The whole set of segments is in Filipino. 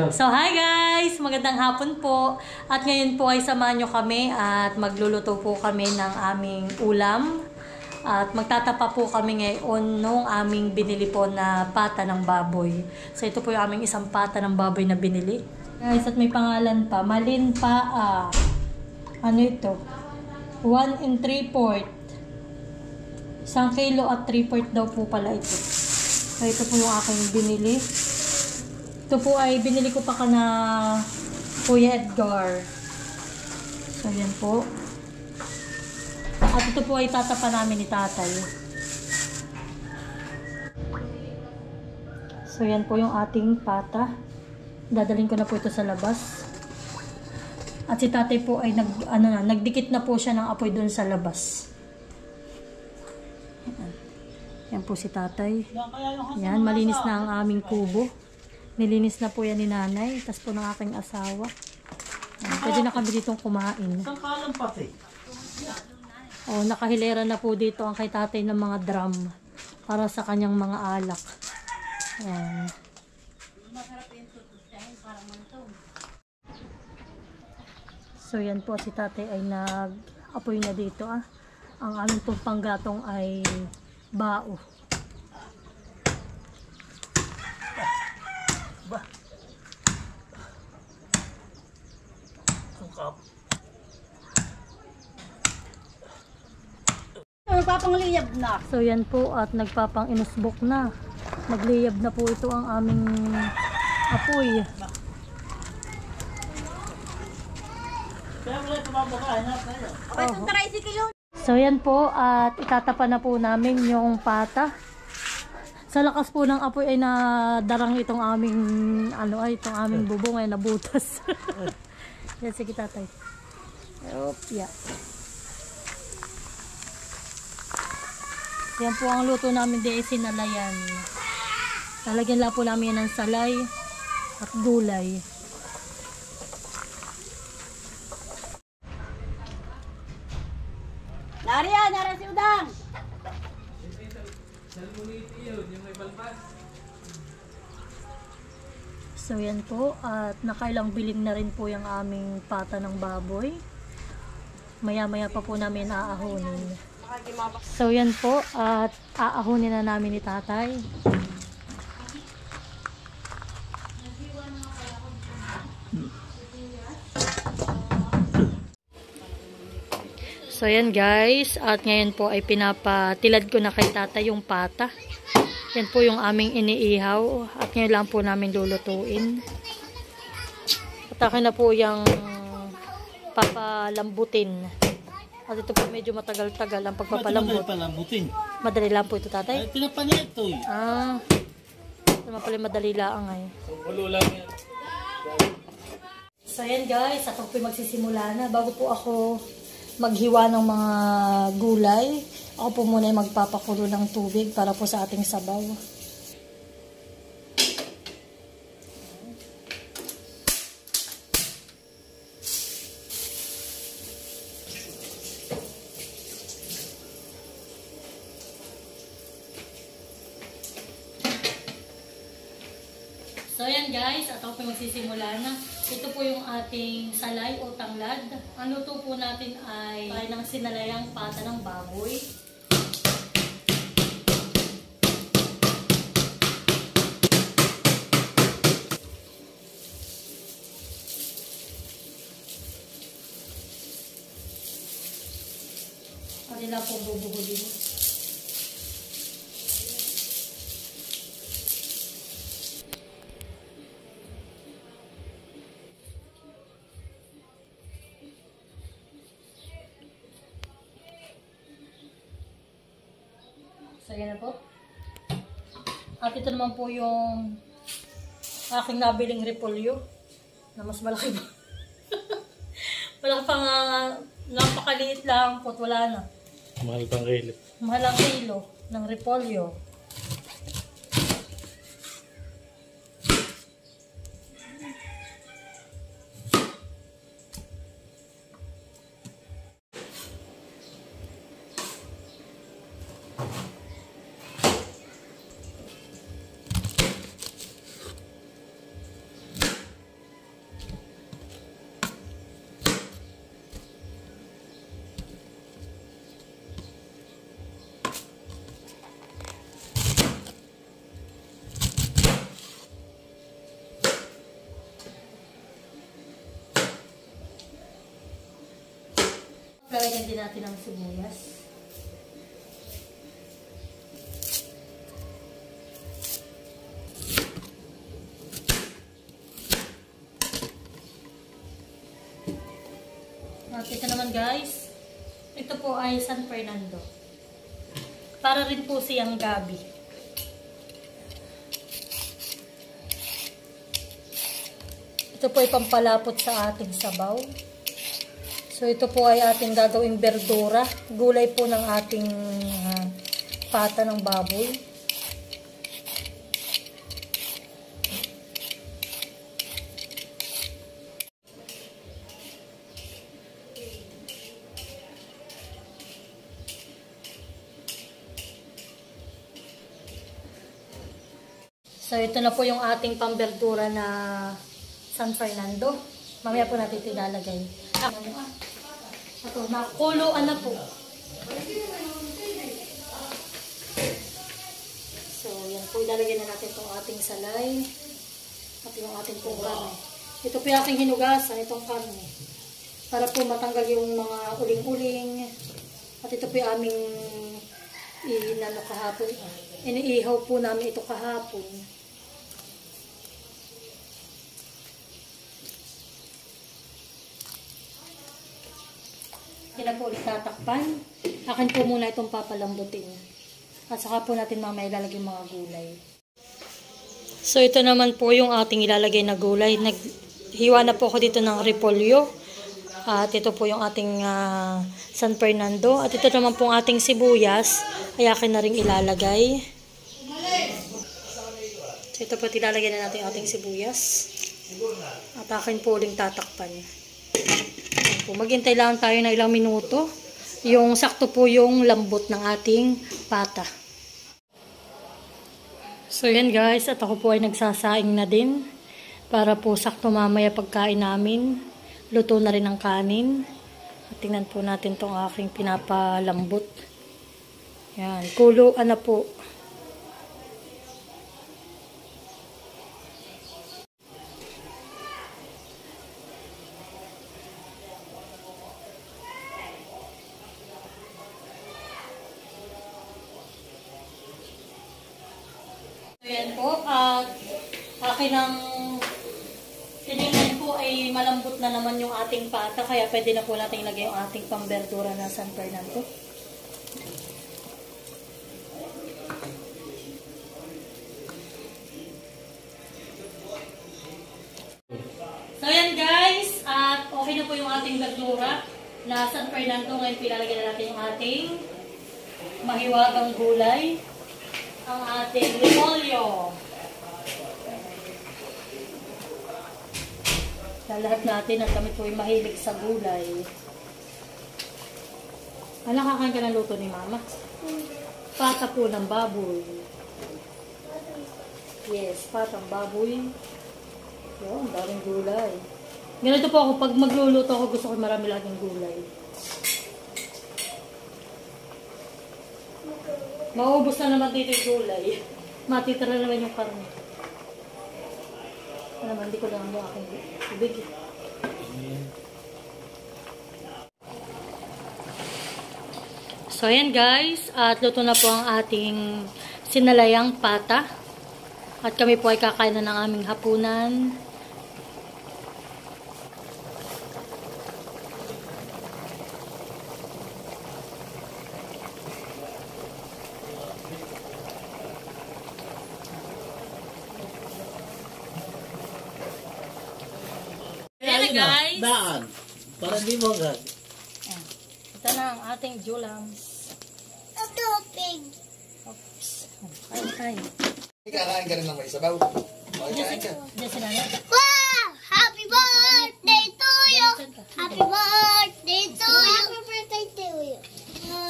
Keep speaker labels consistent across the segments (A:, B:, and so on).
A: So hi guys! Magandang hapon po. At ngayon po ay samahan nyo kami at magluluto po kami ng aming ulam. At magtatapa po kami ngayon nung aming binili po na pata ng baboy. So ito po yung aming isang pata ng baboy na binili. Guys, at may pangalan pa. Malin pa. Ano ito? 1 3/4. 1 kilo at 3/4 daw po pala ito. So ito po yung aking binili. Ito po ay binili ko pa na Kuya Edgar. So, yan po. At ito po ay tatapa namin ni tatay. So, yan po yung ating pata. Dadalhin ko na po ito sa labas. At si tatay po ay nagdikit na po siya ng apoy doon sa labas. Yan po si tatay. Yan, malinis na ang aming kubo. Nilinis na po yan ni nanay, tas po ng aking asawa. Pwede na kami ditong kumain. O, nakahilera na po dito ang kay tatay ng mga drum para sa kanyang mga alak. Ayan. So yan po, si tatay ay nag-apoy na dito. Ang aming pong panggatong ay bao.
B: Nagpapangliyab na.
A: So yan po at nagpapang-inusbok na. Nagliyab na po ito ang aming apoy. So yan po at itatapa na po namin yung pata. Sa lakas po ng apoy ay nadarang itong aming itong aming bubong ay nabutas. Yan, sige tatay. Yeah. Yan po ang luto namin di sinalayan. Lalagyan lang po namin yan ng salay at gulay.
B: Nariyan si Udang!
A: So yan po at nakailang biling na rin po yung aming pata ng baboy. Maya-maya pa po namin aahonin. So yan po at aahonin na namin ni tatay. So yan guys, at ngayon po ay pinapatilad ko na kay tatay yung pata. Yan po yung aming iniihaw at ngayon lang po namin lulutuin. At akin na po yung papalambutin. At ito po medyo matagal-tagal ang pagpapalambot. Madali lang po ito tatay?
C: Ay, pinapanit ito eh.
A: Ito pala madali lang ay.
C: Walo lang yan.
A: So yan guys, ako po magsisimula na. Bago po ako maghiwa ng mga gulay, ako po muna yung magpapakulo ng tubig para po sa ating sabaw. So yan guys, at ako po magsisimula na. Ito po yung ating salay o tanglad. Ang luto po natin ay ng sinalayang pata ng baboy. Kanila po bubuhulin. So, yan na po. At ito naman po yung aking nabiling repolyo na mas malaki ba? Malaki pa nga, napakaliit lang po, wala na.
C: Mahal pang kilo.
A: Mahal ang kilo ng repolyo. Lalagyan din natin ang sibuyas. At ito naman guys, ito po ay San Fernando. Para rin po siyang gabi. Ito po ay pampalapot sa ating sabaw. So ito po ay ating gagawing berdura. Gulay po ng ating pata ng baboy. So, ito na po yung ating pamberdura na San Fernando. Mamaya po natin ito ilalagay. Ito, nakuluan na po. So, yan po. Ilalagay na natin itong ating salay. At yung ating pong karne. Ito po yung aking hinugasan, itong karne. Para po matanggal yung mga uling-uling. At ito po yung aming inano kahapon. Iniihaw po namin ito kahapon. Kailan po ulit tatakpan. Akin po muna itong papalambutin. At saka po natin mamaya ilalagay yung mga gulay. So ito naman po yung ating ilalagay na gulay. Naghiwa na po ako dito ng repolyo. At ito po yung ating San Fernando. At ito naman po ang ating sibuyas. Ay akin na rin ilalagay. So ito po ilalagay na natin ating sibuyas. At akin po uling tatakpan. Maghintay lang tayo na ilang minuto. Yung sakto po yung lambot ng ating pata. So yan guys, at ako po ay nagsasaing na din. Para po sakto mamaya pagkain namin. Luto na rin ang kanin. At tingnan po natin tong aking pinapalambot. Yan, kuluan na po. Ayan po, at akin ang tinignan po ay malambot na naman yung ating pata, kaya pwede na po natin ilagay yung ating pamberdura na San Fernando. So ayan guys, at okay na po yung ating berdura na San Fernando. Ngayon pilalagyan na natin yung ating mahiwagang gulay. Ang ating repolyo. Sa lahat natin at kami po ay mahilig sa gulay. Nakakain ka ng luto ni Mama? Pata po ng baboy. Yes, patang baboy. Yun, daming gulay. Ganito po ako, pag magluluto ako, gusto ko marami laging gulay. Maubos na naman dito yung gulay. Matitira naman yung karne. Naman, hindi ko lang yung aking tubig. So, ayan guys. At luto na po ang ating sinalayang pata. At kami po ay kakain na ng aming hapunan. Guys.
C: Daan. Para di mo agad.
A: Ito na ang ating julams.
B: Tubig.
A: Oops. Kain.
D: Kakain ka rin ng may sabaw. Makikain ka.
A: Diyan sila na.
B: Wow! Happy birthday to you! Happy birthday to you! Happy birthday to you!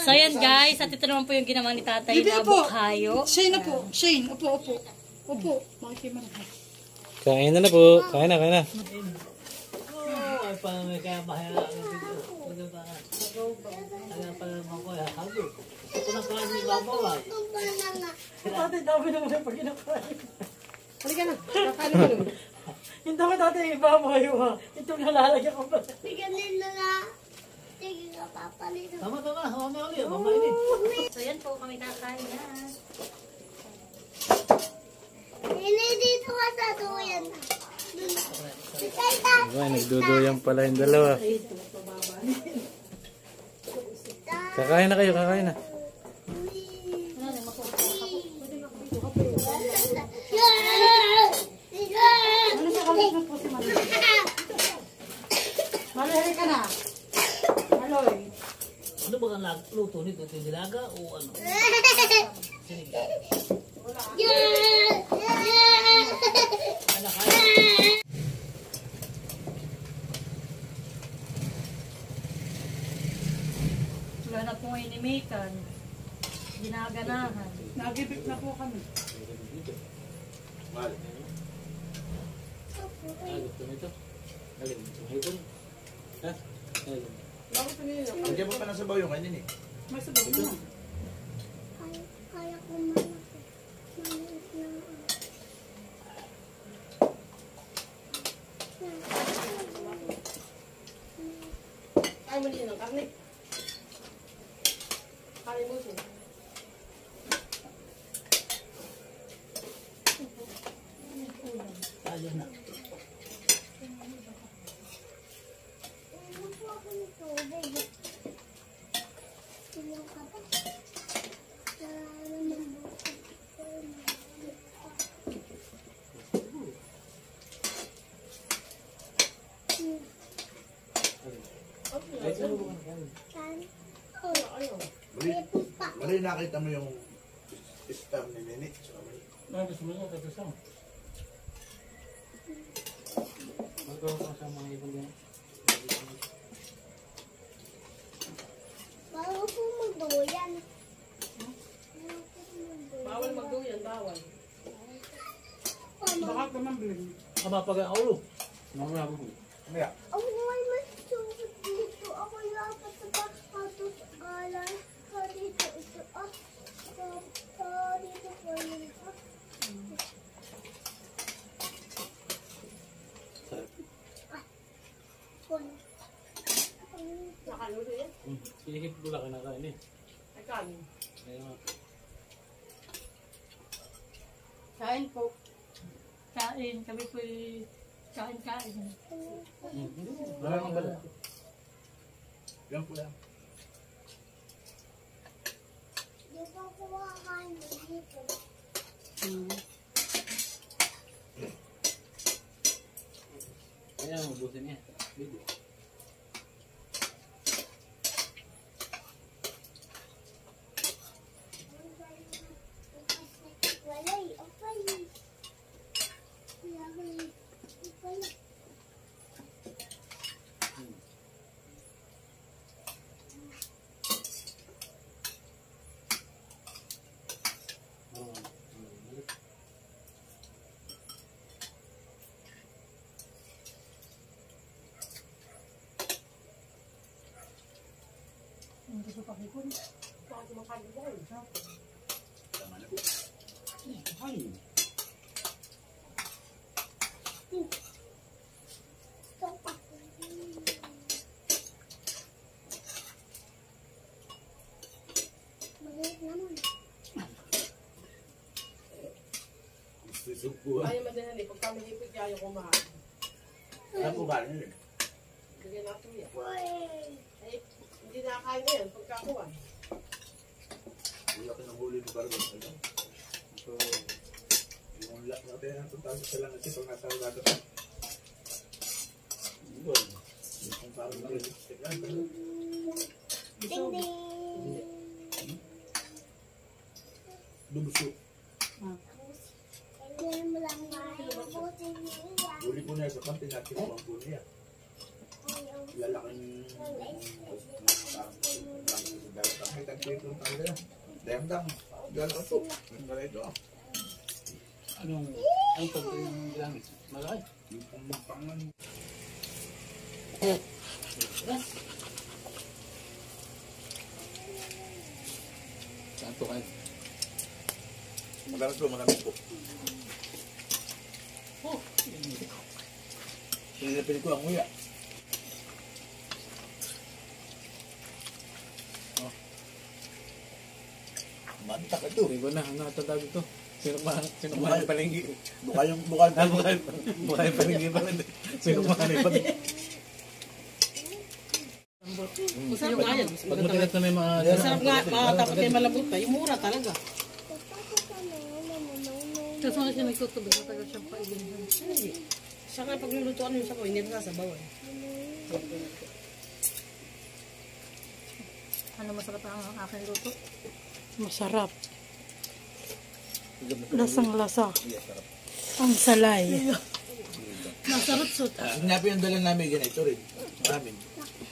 A: So yan guys, at ito naman po yung ginamang ni tatay na bukhayo.
E: Shane na po. Shane, upo. Upo. Makikima na.
C: Kain na po. Kain na.
F: Ay, parang may kaya mahirap na dito. Ano ba? Kaya pala naman ko, hago. Ito na pala ni Babaw, ay.
E: Tatay, dami naman yung pag kinakain. Halika na. Kakain mo nun. Yung dami tatay, ibabayo ha. Itong nalalagyan ko pa.
B: Bigyan nila na. Sige ka, papalito.
F: Tama. Mamaya ulit. Mamainit.
A: So yan po kami kakain na.
B: Hindi dito ka sa duyan. Tita,
C: Diba, nagduduyang pala yung dalawa. Kakain na kayo, kakain na.
E: Ano siya kalit po si Maloy? Maloy, halika na. Maloy.
F: Ano ba ang luto nito? Ito yung dilaga o ano? Anak kaya?
A: Wala na pong inimikan. Ginaganahan.
E: Nagibig na po kami.
D: Mahal.
C: Gusto mo ito? Alin, ito. Ha? Alin.
E: Bakit pinili na?
D: Lagyan mo pa ng sabaw yung kainin eh.
E: May sabaw na.
B: kaya ko malaki. Maliit na.
E: Ay, mali ng karne. Kaya mo siya.
F: Tayo na.
B: Gusto ako ng tubig. Ilang ka pa?
D: Mali, mali nakita mo yung stem ni Nini.
C: Gusto mo ito? Gusto mo? Magkaroon ka sa mga ibang ganyan.
B: Bago po magduyan.
E: Bawal magduyan, bawal.
B: Mama,
E: Baka naman bling.
F: Kapapag ang ulo.
C: Mamaya ako.
D: Mamaya.
B: ako may masukot dito. Ako dapat sa patos galan. Dito ito. Dito po yun.
E: Nakaluto yan.
C: Ihip ko lang kinakain eh.
E: Ay, kanin.
C: Kaya nga.
E: Kain po.
A: Kain. Kami po kain.
D: Wala nang bala. Yan po lang.
B: Dito ako kakain dito.
C: Kaya mabusin niya. Video.
B: Walay, okay. Okay.
A: Hindi ko pakipon.
E: Bakit makain ko?
D: Tama na po.
B: Sopa. Maliit naman.
D: Susupuan.
E: Ayaw madali. Pag kami hipig, ayaw kumain.
D: Ano po ba nila?
E: Bigyan natin yan.
B: Uy.
E: Ay, hindi nakakain na yan. Pagkakuha.
D: Wala ka ng huli ni Bargon. So, yung lak natin ang tuntang sa lang kasi pag nasa ugato pa. Yung parang realistic lang.
B: Ding ding.
D: Dubuso.
B: Kailan mo lang mahibutin niya.
D: Huli po niya sa panty natin po ang po niya. Lalaking parang may tagpito ng tangga yan. Dayang-dang. Gano'n ito. Gano'n ito.
C: Anong pagkain yung gamit? Malaki?
D: Yung pangmagpangan.
C: Saan to kayo?
D: Marami po, marami po. Pinapin ko ang nguya. Mantak ito.
C: Hindi ko na, ano ito tawag ito? Sino kumain palenggi?
D: Buka yung buka.
C: Kumain palenggi pa rin. Sino kumain palenggi?
E: Masarap nga yan.
C: Pag matigas na may mga...
E: Masarap nga, tapos kayo malabot pa. Yung mura talaga.
A: Kasi nga siya nagtutubig, matagal siyang paibigin.
E: Hindi. Siya nga paglulutuan yung sabaw, hindi na sasabaw eh.
A: Ano masarap ang aking luto?
G: Masarap. Lasang-lasa. Ang salay.
A: Masarap-sot.
D: Sinabi yung dala namin ganito rin. Amin.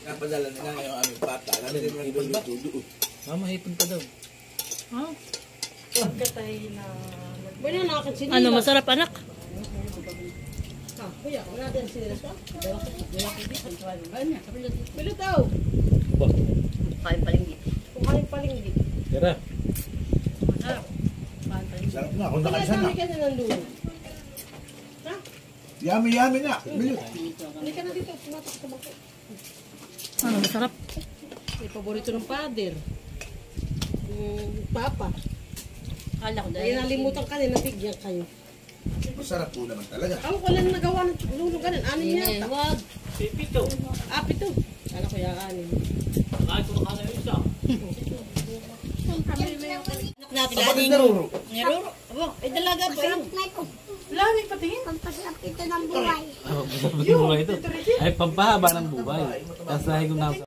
D: Napadala na nga yung aming pata. Namin din yung nagtutudo.
C: Mama, ipon pa daw.
A: Ha?
E: Bueno, na akin sinilas.
A: Ano masarap anak?
E: Ah, kuya, wala din sinilas ka? Pilo daw.
A: Kain palinggi.
E: Kumain palinggi.
C: Tira.
D: Sarap nga. Kung
E: Kaya
D: nakaisan na.
E: dami ka na ng lulo. Ha?
D: Yummy na. Bilut.
E: Hindi ka na dito. Sumatak sa bako.
A: Ano masarap?
E: May paborito ng father. Papa.
A: Kala ko
E: Kaya nalimutan ka nila, bigyan kayo.
D: Masarap po naman talaga.
E: Ako ko lang nagawa ng lulo ganun. Anin yata.
A: Wag.
F: Pipito.
E: Pito. Kala ko yung anin.
F: Kahit kung makana yung isa.
D: Kapatid na ruro.
E: Niruro. Abo, ay dalaga pa yun.
G: Lami patingin.
B: Pampasarap ito ng buhay.
C: Buhay ito. Ay, pampahaba ng buhay. Tapos dahil kung nasa...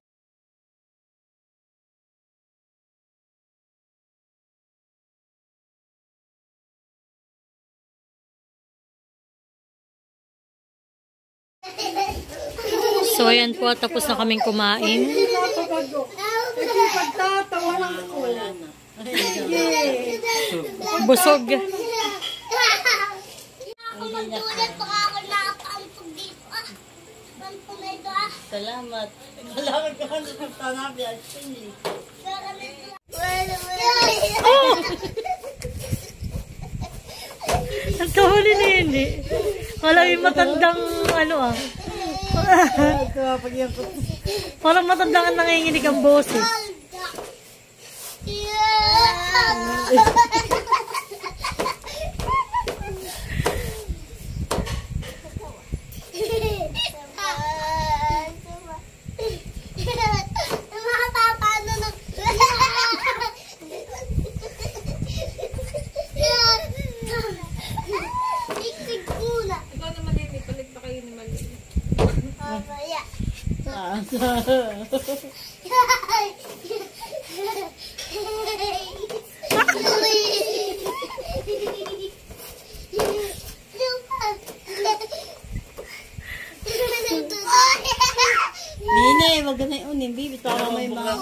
A: So ayan po, tapos na kaming kumain.
G: Pagtatawa lang ako.
A: Busog.
B: Tulad baka ako nakapampog dito ah. Pampog na ito ah.
A: Salamat.
E: Kailangan ka na ng tanabi at sili.
A: Ang kahuli ni Hindi. Wala yung matandang ano ah. Parang matandang nanginginig ang boses.
G: Nene, wag ka na unin, baby. Tama may mga...